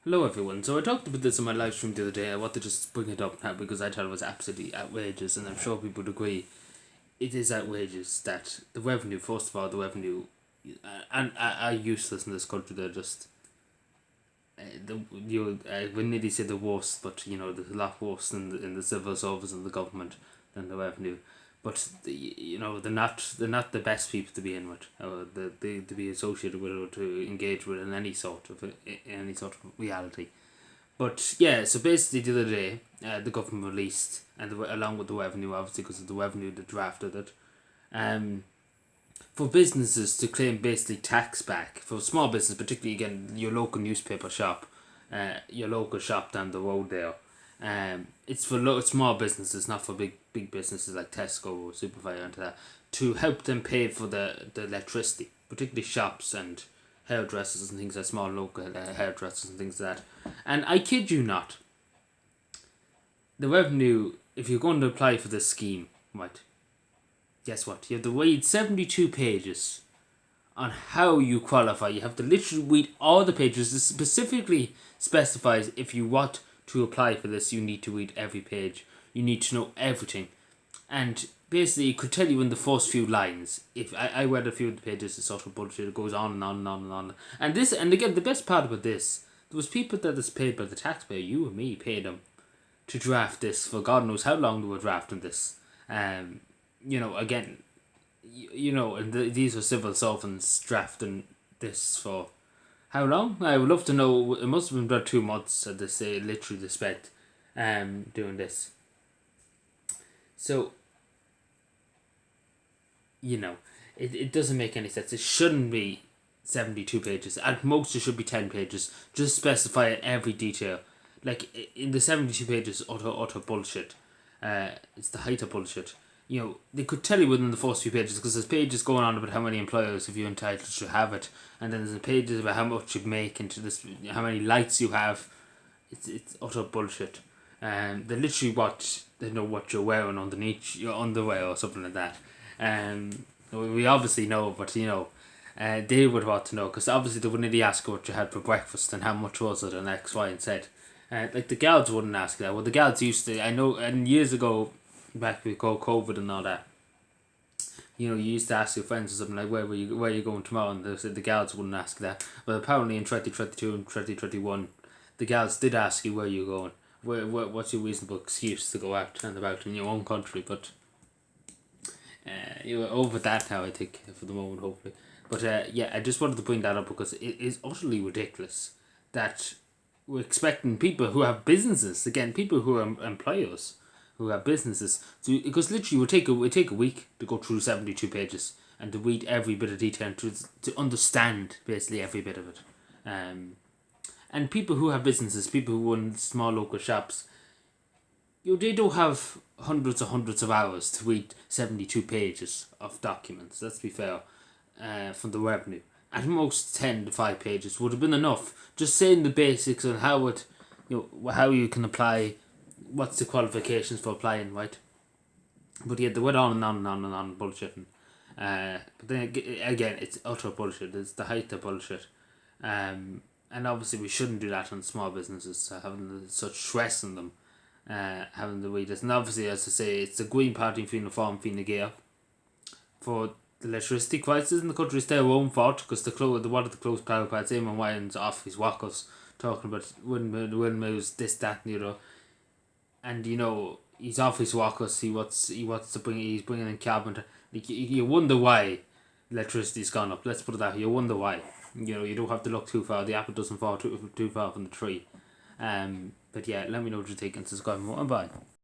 Hello everyone. So I talked about this in my live stream the other day. I want to just bring it up now because I thought it was absolutely outrageous, and I'm sure people would agree. It is outrageous that the revenue, first of all, the revenue, and are useless in this country. They're just we nearly say the worst, but there's a lot worse in the civil service and the government than the revenue. But they're not the best people to be in with, or to be associated with, or to engage with in any sort of reality. But yeah, so basically the other day, the government released, and along with the revenue, obviously because of the revenue they drafted it, um, for businesses to claim basically tax back for small business, particularly again your local newspaper shop, your local shop down the road there. It's for small businesses, not for big businesses like Tesco or Superfire and that, to help them pay for the electricity, particularly shops and hairdressers and things like small local hairdressers and things like that. And I kid you not, the revenue, if you're going to apply for this scheme, right, guess what? You have to read 72 pages on how you qualify. You have to literally read all the pages. This specifically specifies if you want to apply for this, you need to read every page. You need to know everything. And basically, it could tell you in the first few lines. If I read a few of the pages, it's sort of bullshit. It goes on and on and on and on. And again, the best part about this, there was people that is paid by the taxpayer. You and me paid them to draft this for God knows how long they were drafting this. Again, and these are civil servants drafting this for how long? I would love to know. It must have been about 2 months that they say literally they spent doing this. So, it doesn't make any sense. It shouldn't be 72 pages. At most, it should be 10 pages. Just specify every detail. Like, in the 72 pages, utter bullshit. It's the height of bullshit. They could tell you within the first few pages, because there's pages going on about how many employers have you entitled to have it, and then there's pages about how much you make into this, how many lights you have. It's utter bullshit. They literally they know what you're wearing underneath your underwear or something like that. We obviously know, but they would want to know, because obviously they wouldn't really ask what you had for breakfast and how much was it and X, Y, and Z. Like the guards wouldn't ask that. Well, the guards used to. I know, and years ago, back before COVID and all that, you used to ask your friends or something like, where are you going tomorrow? And they said the guards wouldn't ask that. But apparently in 2022 and 2021, the guards did ask you where you're going. What's your reasonable excuse to go out and about in your own country? But you're over that now, I think, for the moment, hopefully. But yeah, I just wanted to bring that up because it is utterly ridiculous that we're expecting people who have businesses, again, people who are employers, who have businesses, because literally it take a week to go through 72 pages and to read every bit of detail and to understand basically every bit of it. And people who have businesses, people who run small local shops, they don't have hundreds of hours to read 72 pages of documents. Let's be fair, from the revenue. At most 10 to 5 pages would have been enough. Just saying the basics on how you can apply, what's the qualifications for applying, right? But yeah, they went on and on and on and on bullshitting. But then again, it's utter bullshit. It's the height of bullshit. And obviously we shouldn't do that on small businesses, having such stress on them, having the readers. And obviously, as I say, it's the Green Party Fianna Fáil Fine Gael for the electricity crisis in the country. It's their own fault, because they wanted to close power plants. Eamon Ryan's off his walkers talking about windmills, this, that, and the other. And he's off his walkers. He's bringing in carbon. You wonder why electricity's gone up. Let's put it that way. You wonder why. You don't have to look too far. The apple doesn't fall too far from the tree. But yeah, let me know what you think and subscribe more, and bye.